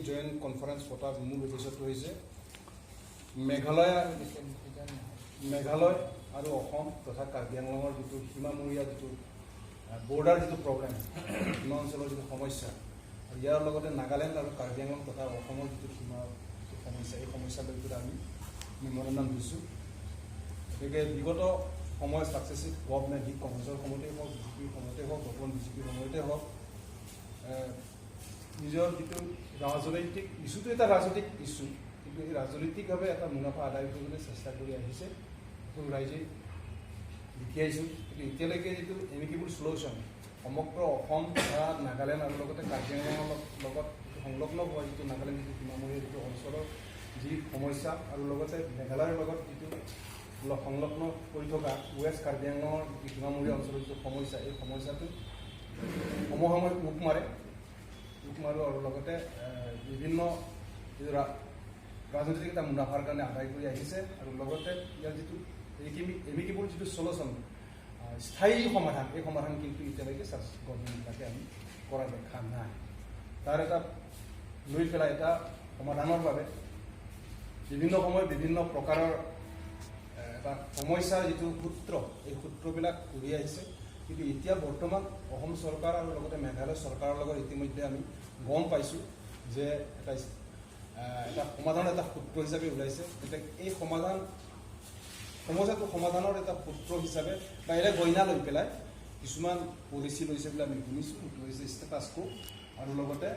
Joint conference পতাৰ মূল উদ্দেশ্যটো হৈছে মেঘালয় আৰু অসম তথা কাৰ্বি আংলঙৰ যিটো সীমামূৰীয়া যিটো বৰ্ডাৰ যিটো প্ৰব্লেম সীমা অঞ্চলৰ যিটো সমস্যা আৰু ইয়াৰ লগতে নাগালেণ্ড আৰু কাৰ্বি আংলং তথা অসমৰ যিটো সীমা সমস্যা এই সমস্যালৈ আমি মেমৰেণ্ডাম দিছোঁ। গতিকে বিগত সময়ত ছাকচেছিভ গভৰ্ণমেণ্ট যি কংগ্ৰেছৰ সময়তেই হওক বিজেপিৰ সময়তে হওক বৰ্তমান বিজেপিৰ সময়তে হওক নিজৰ যিটো ৰাজনৈতিক ইছ্যুটো এটা ৰাজনৈতিক ইছ্যু, কিন্তু এই ৰাজনৈতিকভাৱে এটা মুনাফা আদায় কৰিবলৈ চেষ্টা কৰি আহিছে সকলো ৰাইজে লিখি আহিছোঁ। কিন্তু এতিয়ালৈকে যিটো এমিকেবল চলিউশ্যন সমগ্ৰ অসম তথা নাগালেণ্ড আৰু লগতে কাৰ্বি আংলঙৰ লগত সংলগ্ন হোৱা যিটো নাগালেণ্ড যিটো সীমামূৰীয়া যিটো অঞ্চলৰ যি সমস্যা আৰু লগতে মেঘালয়ৰ লগত যিটো সংলগ্ন কৰি থকা ৱেষ্ট কাৰ্বি আংলঙৰ যিটো সীমামূৰীয়া অঞ্চলৰ যিটো সমস্যা এই সমস্যাটো সমসাময়িক ৰূপ মাৰো আৰু লগতে বিভিন্ন যিটো ৰাজনৈতিক এটা মুনাফাৰ কাৰণে আদায় কৰি আহিছে আৰু লগতে ইয়াৰ যিটো এমিকেবল যিটো চলিউশ্যন স্থায়ী সমাধান এই সমাধান কিন্তু এতিয়ালৈকে গভৰ্ণমেণ্টবিলাকে আমি কৰা দেখা নাই। তাৰ এটা লৈ পেলাই এটা সমাধানৰ বাবে বিভিন্ন সময়ত বিভিন্ন প্ৰকাৰৰ এটা সমস্যাৰ যিটো সূত্ৰ এই সূত্ৰবিলাক ঘূৰি আহিছে, কিন্তু এতিয়া বৰ্তমান অসম চৰকাৰ আৰু লগতে মেঘালয় চৰকাৰৰ লগত ইতিমধ্যে আমি গম পাইছোঁ যে এটা সমাধানৰ এটা সূত্ৰ হিচাপে ওলাইছে। গতিকে এই সমস্যাটো সমাধানৰ এটা সূত্ৰ হিচাপে বা এনে গইনা লৈ পেলাই কিছুমান পলিচি লৈছে বুলি আমি শুনিছোঁ। সেইটো হৈছে ষ্টেটাছ কো আৰু লগতে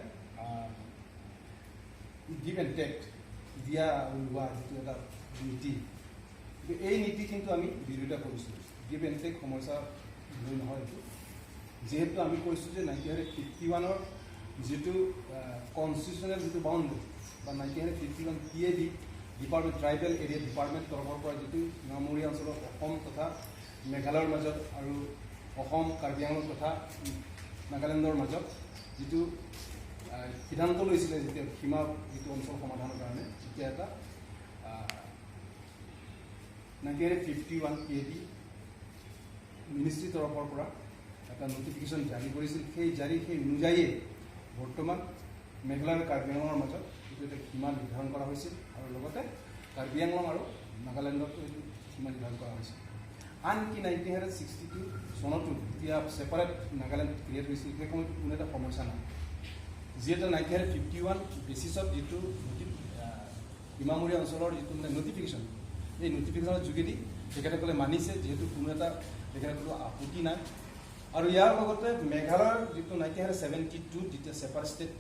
গিভ এণ্ড টেক দিয়া লোৱা যিটো এটা নীতি, এই নীতি কিন্তু আমি বিৰোধিতা কৰিছোঁ। গিভ এণ্ড টেক সমস্যা লৈ নহয় এইটো, যিহেতু আমি কৈছোঁ যে 1951 যিটো কনষ্টিটিউচনেল যিটো বাউণ্ডেৰী বা 1951 PAD department tribal area department তৰফৰ পৰা যিটো সীমামূৰীয়া অঞ্চলত অসম তথা মেঘালয়ৰ মাজত আৰু অসম কাৰ্বি আংলং তথা নাগালেণ্ডৰ মাজত যিটো সিদ্ধান্ত লৈছিলে যেতিয়া সীমা যিটো অঞ্চল সমাধানৰ কাৰণে, তেতিয়া এটা 1951 PAD মিনিষ্ট্ৰীৰ তৰফৰ পৰা এটা নটিফিকেশ্যন জাৰি কৰিছিল। সেই অনুযায়ী বৰ্তমান মেঘালয় আৰু কাৰ্বি আংলঙৰ মাজত যিটো এটা সীমা নিৰ্ধাৰণ কৰা হৈছিল আৰু লগতে কাৰ্বি আংলং আৰু নাগালেণ্ডতো এইটো সীমা নিৰ্ধাৰণ কৰা হৈছিল। আনকি 1962 চনতো যেতিয়া ছেপাৰেট নাগালেণ্ড ক্ৰিয়েট হৈছিল সেই সময়ত কোনো এটা সমস্যা নাই, যিহেতু 1951 বেচিছত যিটো সীমামূৰীয়া অঞ্চলৰ যিটো মানে নটিফিকেশ্যন, এই নটিফিকেশ্যনৰ যোগেদি তেখেতসকলে মানিছে, যিহেতু কোনো এটা তেখেতসকলৰ আপত্তি নাই। আৰু ইয়াৰ লগতে মেঘালয়ৰ যিটো 1972 যেতিয়া ছেপাৰেট ষ্টেট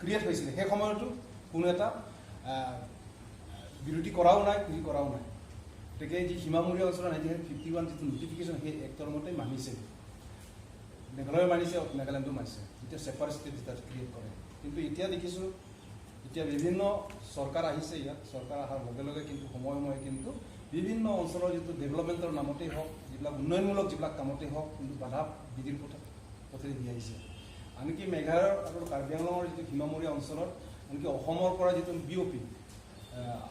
ক্ৰিয়েট হৈছিলে সেই সময়তো কোনো এটা বিৰোধী কৰাও নাই, খুজি কৰাও নাই। গতিকে যি সীমামূৰীয়া অঞ্চলৰ 1951 যিটো নটিফিকেশ্যন সেই এক্টৰ মতে মানিছে, মেঘালয়ে মানিছে, নাগালেণ্ডো মানিছে যেতিয়া ছেপাৰেট ষ্টেট যেতিয়া ক্ৰিয়েট কৰে। কিন্তু এতিয়া দেখিছোঁ এতিয়া বিভিন্ন চৰকাৰ আহিছে, ইয়াত চৰকাৰ অহাৰ লগে লগে কিন্তু সময়ে কিন্তু বিভিন্ন অঞ্চলৰ যিটো ডেভেলপমেণ্টৰ নামতেই হওক, যিবিলাক উন্নয়নমূলক যিবিলাক কামতেই হওক কিন্তু বাধা বিধিৰ পথেৰে দি আহিছে। আনকি মেঘালয় আৰু কাৰ্বি আংলঙৰ যিটো সীমামূৰীয়া অঞ্চলত আনকি অসমৰ পৰা যিটো BOP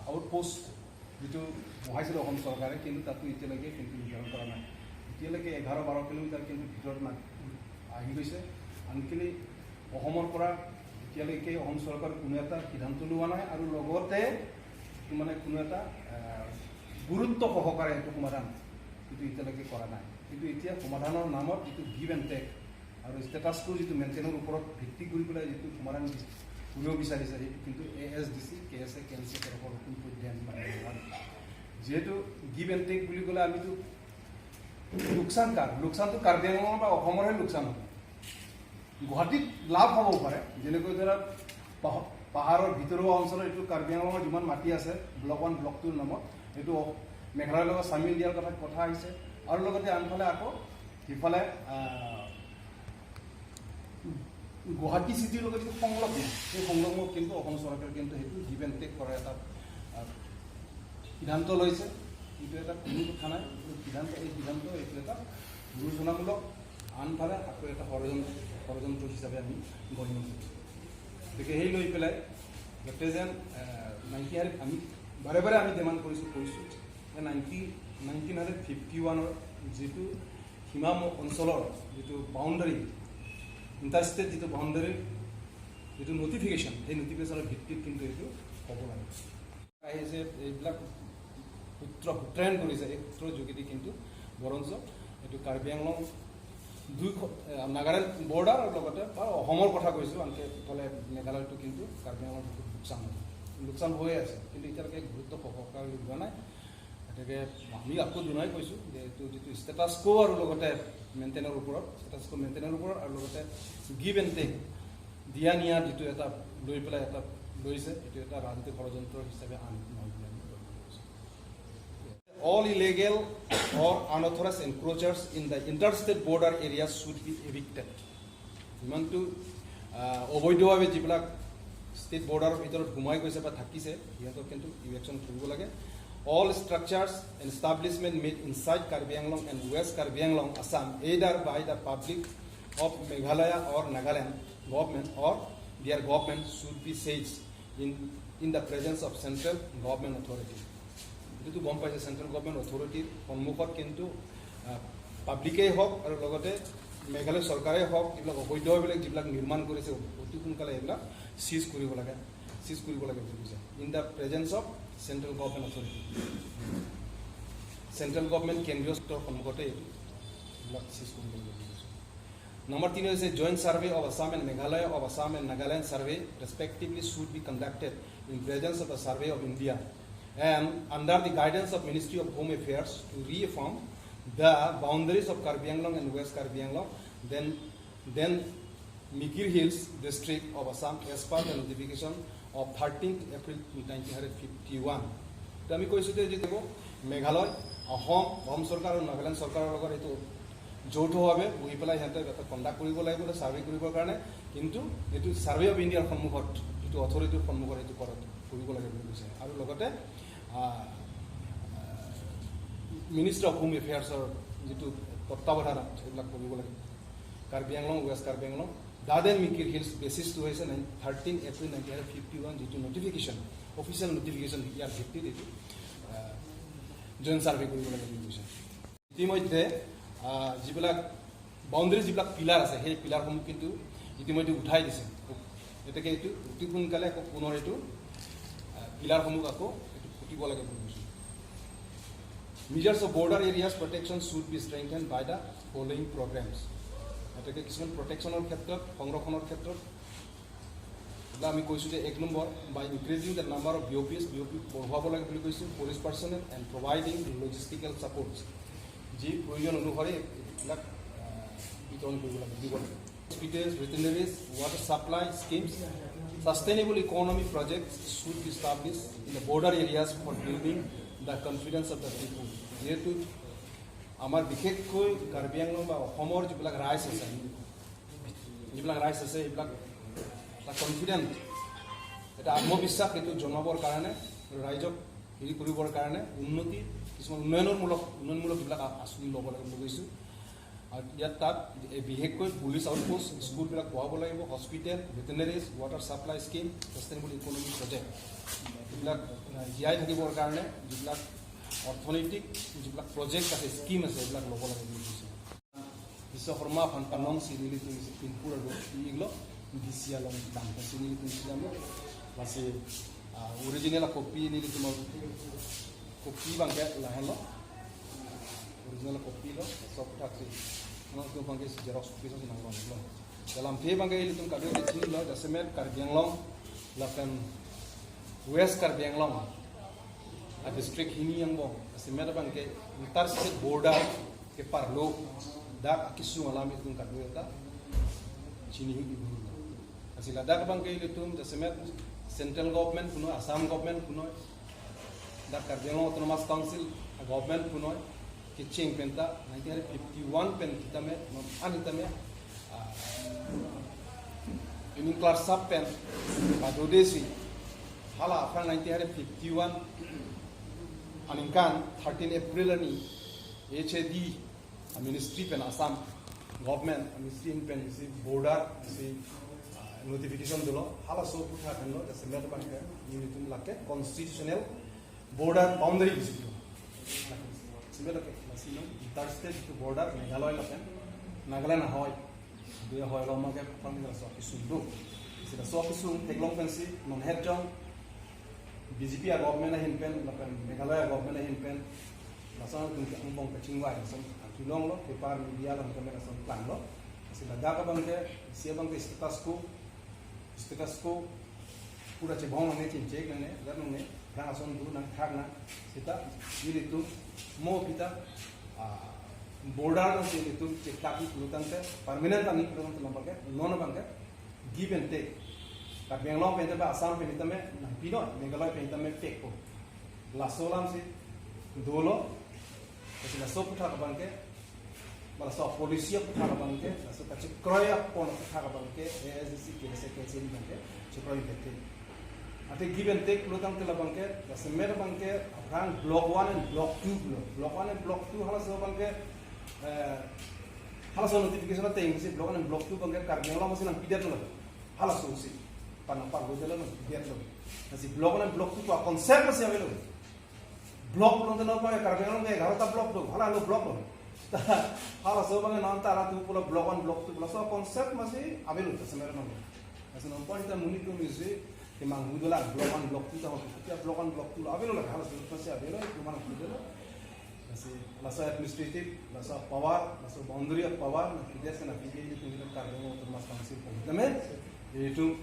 আউটপোষ্ট যিটো বহাইছিলে অসম চৰকাৰে, কিন্তু তাতো এতিয়ালৈকে কিন্তু নিৰ্ধাৰণ কৰা নাই। এতিয়ালৈকে 11-12 কিলোমিটাৰ কিন্তু ভিতৰত আহি গৈছে। আনকি অসমৰ পৰা এতিয়ালৈকে অসম চৰকাৰ কোনো এটা সিদ্ধান্ত লোৱা নাই আৰু লগতে মানে কোনো এটা গুৰুত্ব সহকাৰে সেইটো সমাধান কিন্তু এতিয়ালৈকে কৰা নাই। কিন্তু এতিয়া সমাধানৰ নামত যিটো গিভ এণ্ড টেক আৰু ষ্টেটাছটো যিটো মেইনটেইনৰ ওপৰত ভিত্তি কৰি পেলাই যিটো সমাধান কৰিব বিচাৰিছে, সেইটো কিন্তু ASDC, KSA, KLC তৰফৰ যিহেতু গিভ এণ্ড টেক বুলি ক'লে আমিতো লোকচানটো কাৰ্বি আংলঙৰ বা অসমৰহে লোকচান হ'ব। গুৱাহাটীত লাভ হ'ব পাৰে, যেনেকৈ ধৰক পাহাৰৰ ভিতৰুৱা অঞ্চলৰ এইটো কাৰ্বি আংলঙৰ যিমান মাটি আছে ব্লক 1 ব্লক 2 নামত এইটো মেঘালয়ৰ লগত চামিল দিয়াৰ কথা আহিছে। আৰু লগতে আনফালে আকৌ সিফালে গুৱাহাটী চিটিৰ লগত যিটো সংলগ্ন, সেই সংলগ্ন কিন্তু অসম চৰকাৰে কিন্তু সেইটো গিভ এণ্ড টেক কৰাৰ এটা সিদ্ধান্ত লৈছে। এইটো এটা কোনো কথা নাই, এই সিদ্ধান্ত এইটো এটা বিবেচনামূলক, আনফালে আকৌ এটা ষড়যন্ত্ৰ হিচাপে আমি গণ্য কৰোঁ। গতিকে সেই লৈ পেলাই যাতে যেন আমি বাৰে বাৰে আমি ডিমাণ্ড কৰিছোঁ যে 1951 যিটো সীমা অঞ্চলৰ যিটো বাউণ্ডাৰী, ইণ্টাৰষ্টেট যিটো বাউণ্ডাৰী যিটো নটিফিকেশ্যন সেই নটিফিকেশ্যনৰ ভিত্তিত কিন্তু এইটো হ'ব লাগে আহিছে এইবিলাক সূত্ৰায়ন কৰিছে এই সূত্ৰৰ যোগেদি কিন্তু বৰঞ্চ এইটো কাৰ্বি আংলং নাগালেণ্ড বৰ্ডাৰ আৰু লগতে অসমৰ কথা কৈছোঁ আনকি ইফালে মেঘালয়টো কিন্তু কাৰ্বি আংলং বহুত লোকচান হৈয়ে আছে কিন্তু এতিয়ালৈকে গুৰুত্ব সহকাৰে লোৱা নাই গতিকে আমি আকৌ দুনাই কৈছোঁ যে এইটো যিটো ষ্টেটাছ কো আৰু লগতে মেইনটেইনৰ ওপৰত ষ্টেটাছ কো মেইনটেইনৰ ওপৰত আৰু লগতে গিভ এণ্ড টেক দিয়া নিয়া যিটো এটা লৈ পেলাই এটা লৈছে এইটো এটা ৰাজনৈতিক ষড়যন্ত্ৰ হিচাপে নহয় All illegal or unauthorized encroachers in the interstate border areas should be evicted. ইমানটো অবৈধভাৱে যিবিলাক ষ্টেট বৰ্ডাৰৰ ভিতৰত সোমাই গৈছে বা থাকিছে সিহঁতক কিন্তু ইলেকশ্যন কৰিব লাগে All structures and establishment made inside Karbi Anglong and West Karbi Anglong, Assam, either by the public of Meghalaya or Nagaland government or their government should be seized in the presence of central government authority. যিটো গম পাইছে central government অথৰিটিৰ সন্মুখত কিন্তু পাব্লিকেই হওক আৰু লগতে মেঘালয় চৰকাৰেই হওক এইবিলাক অবৈধবিলাক যিবিলাক নিৰ্মাণ কৰিছে অতি সোনকালে এইবিলাক চিজ কৰিব লাগে বুলি কৈছে in the presence of central government authority central government কেন্দ্ৰীয় স্তৰৰ সন্মুখতে এইবিলাক চিজ কৰিব লাগে বুলি কৈছে নম্বৰ 3 হৈছে joint survey of Assam and Meghalaya of Assam and Nagaland survey respectively should be conducted in presence of the survey of India and under the guidance of Ministry of Home Affairs to reaffirm the boundaries of Karbi Anglong and West Karbi Anglong, then Mikir Hills district of Assam as per the notification of 13th April 1951. তো আমি কৈছোঁ যে যিটো মেঘালয় অসম চৰকাৰ আৰু নাগালেণ্ড চৰকাৰৰ লগত এইটো যৌথভাৱে বহি পেলাই সিহঁতে এটা কণ্ডাক্ট কৰিব লাগিব ছাৰ্ভে কৰিবৰ কাৰণে কিন্তু এইটো ছাৰ্ভে অফ ইণ্ডিয়াৰ সন্মুখত যিটো অথৰিটিৰ সন্মুখত এইটো কৰিব লাগে বুলি কৈছে আৰু লগতে মিনিষ্ট্ৰী অফ হোম এফেয়াৰ্ছৰ যিটো তত্বাৱধানত এইবিলাক কৰিব লাগে কাৰ্বি আংলং ৱেষ্ট কাৰ্বি আংলং দাদেন মিকিৰ হিলছ বেচিছটো হৈছে 13 এপ্ৰিল 1951 যিটো নটিফিকেশ্যন অফিচিয়েল নটিফিকেশ্যন ইয়াৰ ভিত্তিত এইটো জইণ্ট ছাৰ্ভে কৰিব লাগে বুলি কৈছে ইতিমধ্যে যিবিলাক বাউণ্ডেৰী যিবিলাক পিলাৰ আছে সেই পিলাৰসমূহ কিন্তু ইতিমধ্যে উঠাই দিছে গতিকে এইটো অতি সোনকালে আকৌ পুনৰ এইটো পিলাৰসমূহ আকৌ ফুটিব লাগে বুলি কৈছোঁ measures of border areas protection should be strengthen by the following programmes গতিকে কিছুমান প্ৰটেকশ্যনৰ ক্ষেত্ৰত সংৰক্ষণৰ ক্ষেত্ৰত আমি কৈছোঁ যে 1 number by increasing the number of BOP বঢ়োৱাব লাগে বুলি কৈছোঁ police personnel and providing logistical supports যি প্ৰয়োজন অনুসৰি এইবিলাক বিতৰণ কৰিব লাগে দিব লাগে hospitals, veterinaries, water supply schemes, sustainable economy projects should be established in the border areas for building the confidence of the people. যেহেতু আমাৰ বিশেষকৈ কাৰ্বি আংলং বা অসমৰ যিবিলাক ৰাইজ আছে এইবিলাক এটা কনফিডেণ্ট এটা আত্মবিশ্বাস এইটো জনাবৰ কাৰণে ৰাইজক হেৰি কৰিবৰ কাৰণে কিছুমান উন্নয়নমূলক যিবিলাক আঁচনি ল'ব লাগে বুলি কৈছোঁ আৰু ইয়াত তাত বিশেষকৈ পুলিচ আউটপোষ্ট স্কুলবিলাক বহাব লাগিব hospital veterinaries water supply scheme sustainable economic project এইবিলাক জীয়াই থাকিবৰ কাৰণে যিবিলাক অৰ্থনৈতিক যিবিলাক প্ৰজেক্ট আছে স্কিম আছে এইবিলাক ল'ব লাগে বুলি কৈছে বিশ্বকৰ্মা ফানপানং চিনিলি তুলিছে পিনপুৰ আৰু এইগুলো ডিচিয়ালং দামটা চিনিলি তুলিছিলাম মাসে অরিজিনাল কপি নিলি তোমার copy Banke লাহেন original copy lo soft copy no tu bangke xerox copy so nang lo dalam phe bangke ili tum kadu de chin lo dasemet Karbi Anglong lakan West Karbi Anglong a district hini yang bo dasemet bangke inter state border ke par lo da kisu alami tum kadu eta chini hi asila da bangke ili tum dasemet central government kuno Assam government kuno da Karbi Anglong Autonomous Council government kuno Kicing penta 1951 pen kita me anita me ini kelas sapen pada desi hala afan 1951 aningkan 13 April ni HAD Ministry pen Assam government Ministry pen si border si notification dulu hala so putra kan lo dasar mereka kan ini tu lakke constitutional border boundary di situ sebenarnya masih interstate itu border Meghalaya lakan Nagaland ahoy dia ahoy lama ke panggilan soal isu sila so kisung teglong pensi non head jong BJP government na hinpen lapan Meghalaya government na hinpen lasan tung ang bong kachingwa lasan tulong lo kepar media lang kami lasan plan lo sila daga bangke siya bangke status ko pura cebong ne cincek ne ganun ne rang ason du nang thak na sita yili tu mo kita border ng sila itu cek tapi pulutan te permanent ani pulutan te lambang ke non bangke give and take kat Bengalong pente ba Assam pente me nang pino Meghalaya pente me fake ko lasolam si dolo kasi laso putra ka bangke malaso polisi putra ka bangke laso ka kroya pon putra ka bangke ASC ke se bangke kroya bete ate give and take pulutan te bangke laso mer bangke rang block 1 and block 2 block 1 and block 2 hala so bangke hala so notification na tayong si block 1 and block 2 bangke Bengalong masih nang pidat lo hala so si panampak godela no pidat lo kasi block 1 and block 2 ko konsep masih avelo block lo tano pa Bengalong ke garota block do hala lo block lo hala so bangke non ta tu pula block 1 block 2 pula so konsep masih avelo ta semer no kasi non point ta muni to misi ke mangudela block 1 block 2 ta kita block 1 block 2 avelo la hala so masih avelo itu mana godela kasi laso administrative laso power laso boundary of power na pidya sa na pidya ni tingin Bengalong to mas pangsil po tame itu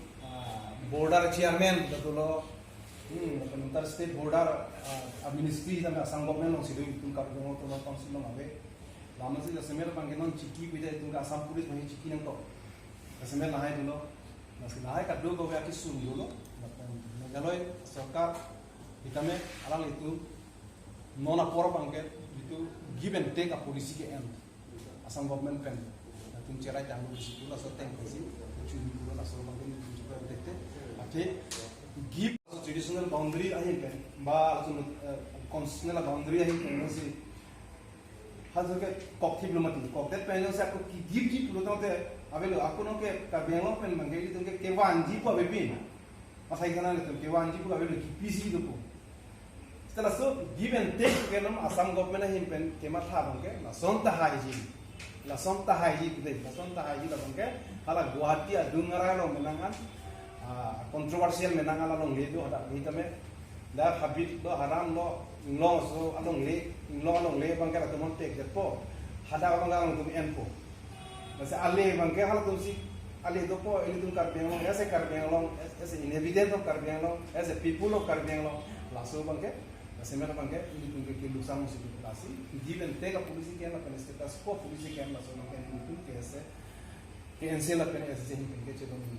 border chairman datulo antar state border administrative na Assam government no sido itu Bengalong to mas pangsil no ave lama sih semer pangenon chiki pidya itu Assam police mahi chiki nang to semer nahay dulo nasi nahay kadlo go ya kisun dulo Meghalaya sarkar itame alang itu nona por bangke itu give and take a policy ke end Assam government pen tung cerai jangan polisi pula so tank polisi curi pula so bangke itu juga dekte ate give traditional boundary ahin pen ba so constitutional boundary ahin pen si hazo ke kokti belum mati koktet pen se aku give pula te avelo aku no ke Bengalong pen bangke itu ke kewanji po bebin pasai kana itu kewanji po avelo ki pc itu po setelah itu give and take ke nam Assam government na himpen kemat ha bangke la sonta haiji deh la sonta haiji la bangke hala Guwahati adungara lo menangan kontroversial menangan lo ngedo ada hitame da habit lo haram lo long so along le bangke la tumon take depo hada bangka tum enpo masa ale bangke hala tum si ale dopo ini tum Bengalong ese Bengalong ese inevident of Bengalong ese people of Bengalong laso bangke semer bangke ini tunggu ke lusa musik populasi give and take a polisi ke na status ko polisi ke na so na ke itu ke ese ke ensela pe ese hin ke che don ni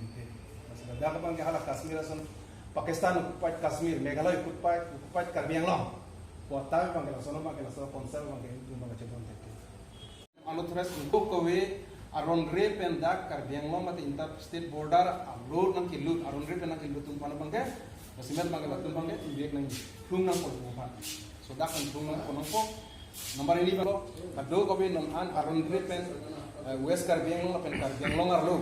masala da ka bangke hala Kashmir son Pakistan occupied Kashmir Meghalaya occupied Bengalong ko ta bangke la so na bangke la so konsel bangke itu bangke che don te anu thres ko we aron re pen dak Bengalong mate inter state border alur nang kilut aron re pen nang kilut tum pana bangke semer bangke la tum bangke biek nang tung nang ko pa so dak kan tung nang ko nang ko nomor ini balo kado ko be non an aron re pen west Bengalong pen Bengalong arlo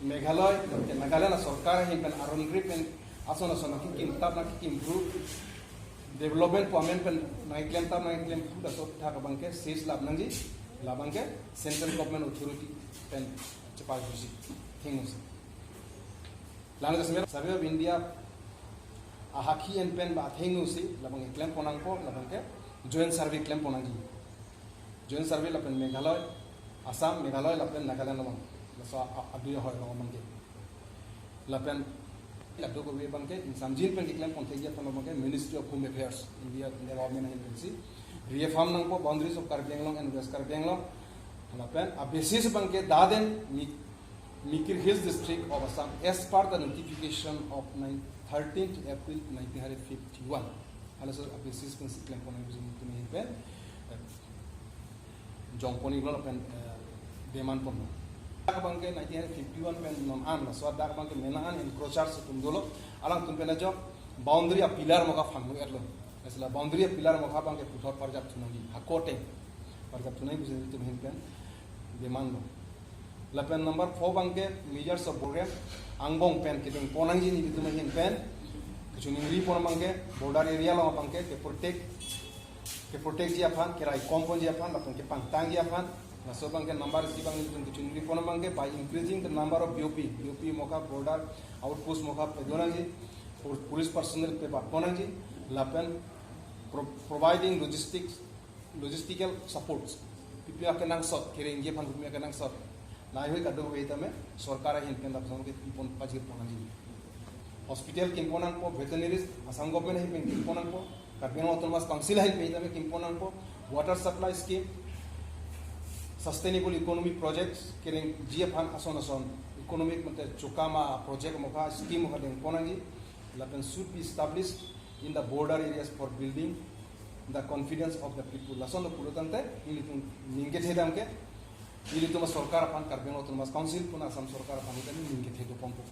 Meghalaya ke Nagaland sarkar hin pen aron re pen asona sona ki tab na ki improve development po amen pen naiklen puda so tha ka bangke sis lab nang ji labangke central government authority pen cepat busik things langa semer survey of India ahaki and pen ba thengu si labang claim ponang po labangke joint survey claim ponang ji joint survey lapen Meghalaya Assam Meghalaya lapen Nagaland labang so adu hoy labang ke lapen lado ko bangke samjin pen claim pon thegi pon labangke Ministry of Home Affairs India government agency reaffirm nang po boundaries of Bengalong and West Bengalong lapen a basis bangke daden Mikir Hills district of Assam as per the notification of 13th April 1951 hala so a basis pen claim pon ni pen jongponi lo pen deman pon dak bangke 1951 pen non an so dak bangke menangan encroachers tumdolo alang tumpen jo boundary a pillar moka phangmu erlo asla boundary pillar moka bangke puthor parjap thunagi hakote parjap thunai bujin tum hin pen demand lo lapen number 4 bangke measures of border angbong pen kitung ponangji ni tum hin pen kuchuning ri pon bangke border area lo bangke ke protect ji afan ke rai kompon ji afan lapen ke pangtang ji afan Naso bangke number is bang itu cundri pon bangke by increasing the number of BOP moka border outpost moka pedonangi for police personnel pe baponangi lapen providing logistical supports pipia kenang sot kering ye phan pipia kenang sot nai hoi kadu hoi tame sarkar hin ken dapson ke pon pajir ponangi hospital kimponan po veterinaries asam government hin kimponan po Karbino autonomous council hin pe tame kimponan po water supply scheme sustainable economic projects kering GF han ason economic mate chukama project moka scheme moka deng ponangi lapen should be established in the border areas for building the confidence of the people lason the pulutante ilitung ninget hedamke ilitung sarkar pan Karbino autonomous council puna asam sarkar pan ninget hedu pompo